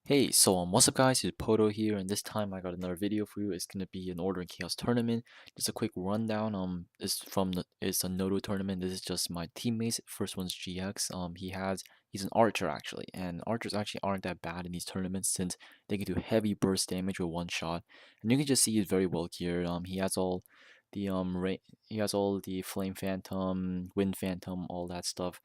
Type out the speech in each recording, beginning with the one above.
Hey, so what's up guys, it's Pohdoh here, and this time I got another video for you. It's gonna be an Order and Chaos tournament. Just a quick rundown. It's a Nodo tournament. This is just my teammates. First one's GX. He's an archer actually, and archers actually aren't that bad in these tournaments since they can do heavy burst damage with one shot. And you can just see he's very well geared. He has all the Flame Phantom, Wind Phantom, all that stuff,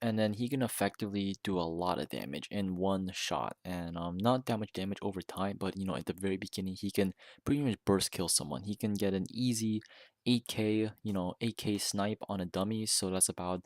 and then he can effectively do a lot of damage in one shot, and not that much damage over time, but at the very beginning he can pretty much burst kill someone. He can get an easy 8k 8k snipe on a dummy, so that's about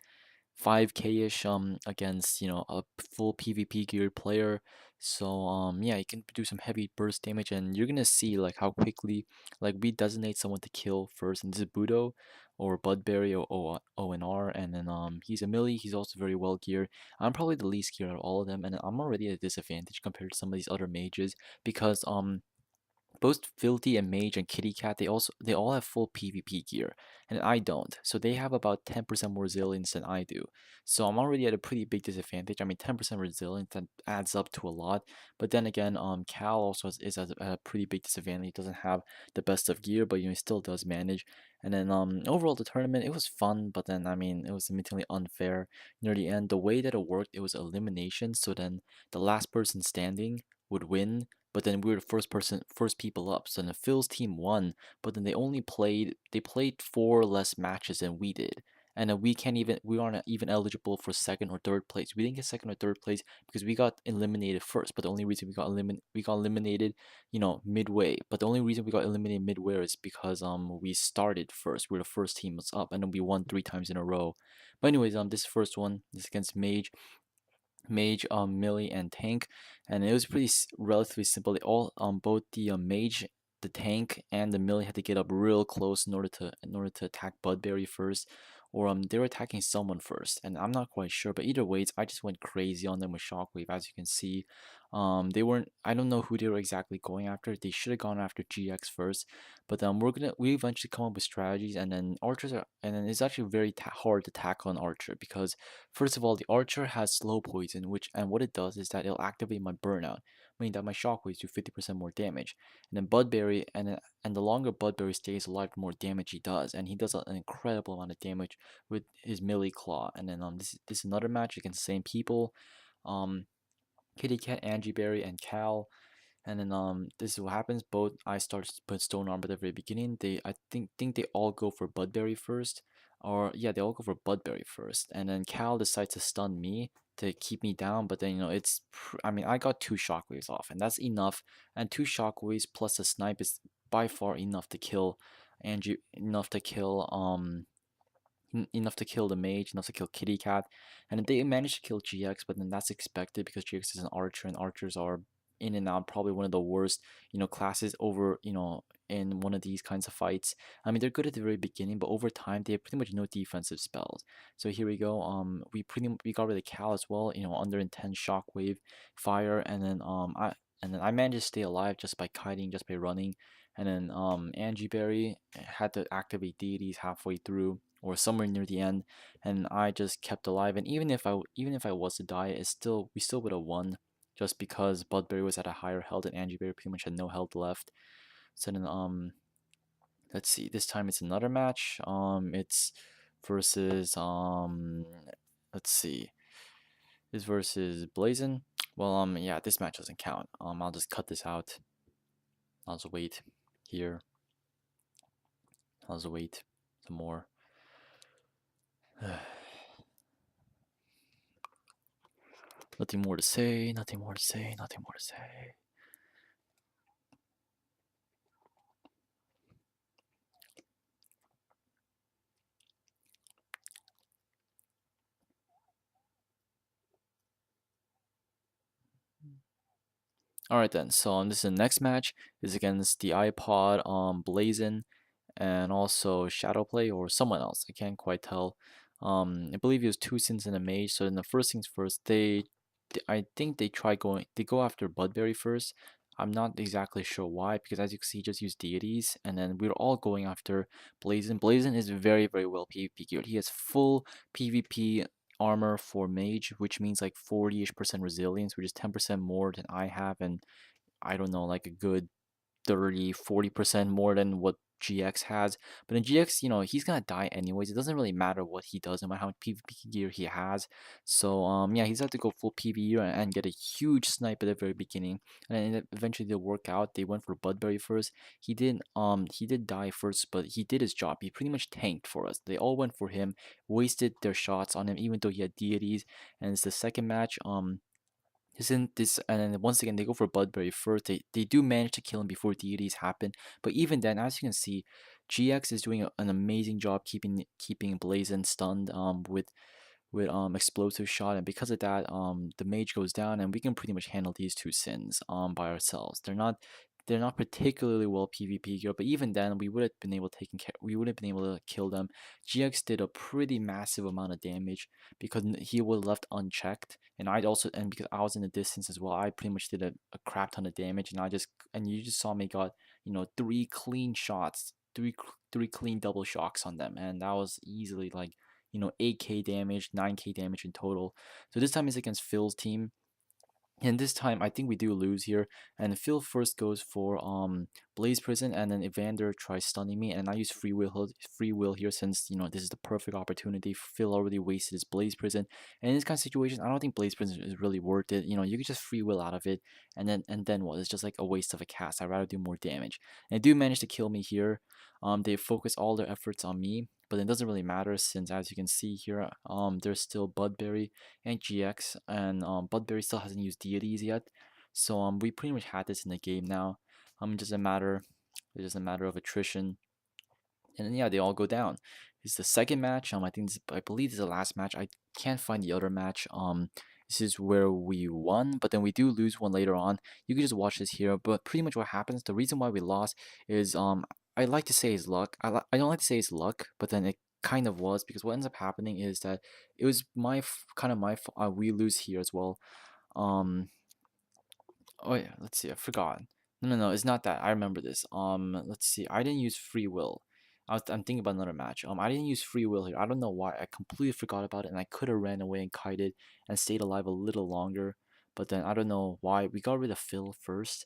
5k-ish against a full PvP geared player. So yeah, you can do some heavy burst damage, and you're gonna see like how quickly like we designate someone to kill first, and this is Budo or Budberry or ONR, and then he's a melee. He's also very well geared. I'm probably the least geared of all of them, and I'm already at a disadvantage compared to some of these other mages because both Filthy and Mage and Kitty Cat, they all have full PvP gear, and I don't. So they have about 10% more resilience than I do. So I'm already at a pretty big disadvantage. I mean, 10% resilience, that adds up to a lot. But then again, Cal also is at a pretty big disadvantage. He doesn't have the best of gear, but he still does manage. And then overall the tournament, it was fun, but then I mean it was immediately unfair. Near the end, the way that it worked, it was elimination. So then the last person standing would win, but then we were the first people up. So then Phil's team won, but then they played 4 less matches than we did. And then we aren't even eligible for second or third place. We didn't get second or third place because we got eliminated first. But the only reason we got eliminated, midway. But the only reason we got eliminated midway is because we started first. We're the first team was up, and then we won 3 times in a row. But anyways, this first one is against Mage, melee, and tank, and it was relatively simple. They all both the mage, the tank, and the melee had to get up real close in order to attack Budberry first, or they were attacking someone first, and I'm not quite sure. But either ways, I just went crazy on them with Shockwave, as you can see. They weren't. I don't know who they were exactly going after. They should have gone after GX first, but we eventually come up with strategies, and then it's actually very hard to tackle an archer because first of all, the archer has slow poison, and what it does is that it'll activate my burnout, meaning that my shockwaves do 50% more damage. And then Budberry, and the longer Budberry stays alive, the more damage he does, and he does an incredible amount of damage with his melee claw. And then this is another match against the same people, um, Kitty Cat, Angie Berry, and Cal. And then this is what happens. Both I start to put stone armor at the very beginning. I think they all go for Budberry first. Or yeah, they all go for Budberry first. And then Cal decides to stun me to keep me down, but then I mean I got 2 shockwaves off, and that's enough. And 2 shockwaves plus a snipe is by far enough to kill Angie, enough to kill the mage, enough to kill Kitty Cat, and they managed to kill GX, but then that's expected because GX is an archer, and archers are in and out probably one of the worst, classes over, in one of these kinds of fights. I mean, they're good at the very beginning, but over time they have pretty much no defensive spells. So here we go. We got rid of Cal as well, under intense shockwave fire, and then I managed to stay alive just by kiting, just by running. And then Angie Berry had to activate deities halfway through or somewhere near the end, and I just kept alive. And even if I was to die, we still would have won, just because Budberry was at a higher health and Angie Berry pretty much had no health left. So then let's see. This time it's another match. It's versus let's see. It's versus Blazin. Well, yeah, this match doesn't count. I'll just cut this out. I'll just wait here. I'll just wait some more. Nothing more to say, nothing more to say, nothing more to say. Alright then, so this is the next match is against the iPod, Blazin, and also Shadowplay or someone else. I can't quite tell. I believe it was 2 sins and a mage. So then the first things first, I think they go after Budberry first. I'm not exactly sure why, because as you can see, he just used deities, and then we're all going after Blazin. Blazin is very, very well PvP geared. He has full PvP armor for mage, which means like 40-ish% resilience, which is 10% more than I have, and I don't know, like a good 30-40% more than what GX has. But in GX, he's gonna die anyways. It doesn't really matter what he does, no matter how much PvP gear he has. So yeah, he's had to go full PvE gear and get a huge snipe at the very beginning, and it eventually did work out. They went for Budberry first. He did die first, but he did his job. He pretty much tanked for us. They all went for him, wasted their shots on him, even though he had deities. And it's the second match. Isn't this, and then once again they go for Budberry first. They do manage to kill him before deities happen, but even then, as you can see, GX is doing an amazing job keeping Blazin stunned with explosive shot, and because of that, the mage goes down, and we can pretty much handle these two sins by ourselves. They're not particularly well PvP gear, but even then we would have been able to we would have been able to kill them. GX did a pretty massive amount of damage because he was left unchecked, and because I was in the distance as well, I pretty much did a crap ton of damage, and you just saw me got three clean shots, three clean double shocks on them, and that was easily like 8k damage, 9k damage in total. So this time is against Phil's team. And this time, I think we do lose here. And Phil first goes for Blaze Prison, and then Evander tries stunning me, and I use free will here since this is the perfect opportunity. Phil already wasted his Blaze Prison, and in this kind of situation, I don't think Blaze Prison is really worth it. You could just free will out of it, and then what? It's just like a waste of a cast. I'd rather do more damage. And they do manage to kill me here. They focus all their efforts on me, but it doesn't really matter since, as you can see here, there's still Budberry and GX, and Budberry still hasn't used deities yet, so we pretty much had this in the game now. It's just a matter of attrition, and then yeah, they all go down. It's the second match. I believe this is the last match. I can't find the other match. This is where we won, but then we do lose one later on. You can just watch this here. But pretty much what happens, the reason why we lost is I like to say it's luck. I don't like to say it's luck, but then it kind of was, because what ends up happening is that it was kind of my fault. We lose here as well. Um, Oh yeah, let's see. I forgot. No, no, no. It's not that. I remember this. Let's see. I didn't use free will. I'm thinking about another match. I didn't use free will here. I don't know why. I completely forgot about it, and I could have ran away and kited and stayed alive a little longer. But then I don't know why. We got rid of Phil first.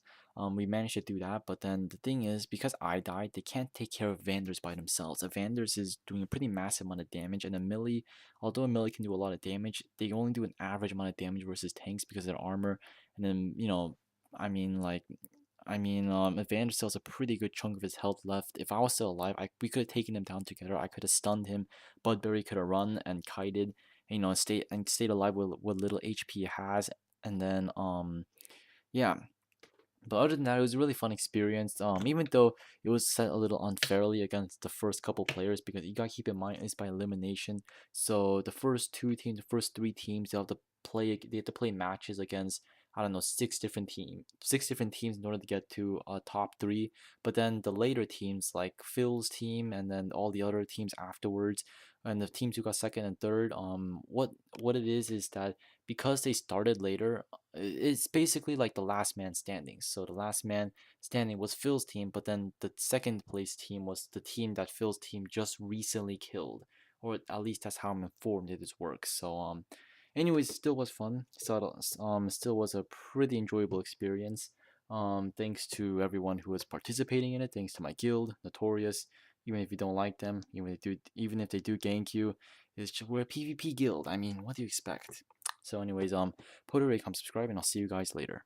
We managed to do that, but then the thing is, because I died, they can't take care of Vanders by themselves. A Vanders is doing a pretty massive amount of damage, and a melee, although a melee can do a lot of damage, they only do an average amount of damage versus tanks because of their armor. And then I mean, like, Evander still has a pretty good chunk of his health left. If I was still alive, we could have taken him down together. I could have stunned him. Budberry could have run and kited, stayed alive with what little HP he has, and then yeah. But other than that, it was a really fun experience. Even though it was set a little unfairly against the first couple players, because you gotta keep in mind it's by elimination. So the first three teams, they have to play matches against, I don't know, six different teams in order to get to top three. But then the later teams, like Phil's team, and then all the other teams afterwards, and the teams who got second and third, what it is that because they started later, it's basically like the last man standing. So the last man standing was Phil's team, but then the second place team was the team that Phil's team just recently killed, or at least that's how I'm informed it is works. So anyways, it still was fun. So still was a pretty enjoyable experience. Thanks to everyone who was participating in it. Thanks to my guild, Notorious. Even if you don't like them, even if they do gank you, we're a PvP guild. I mean, what do you expect? So anyways, Pohdoh, come subscribe, and I'll see you guys later.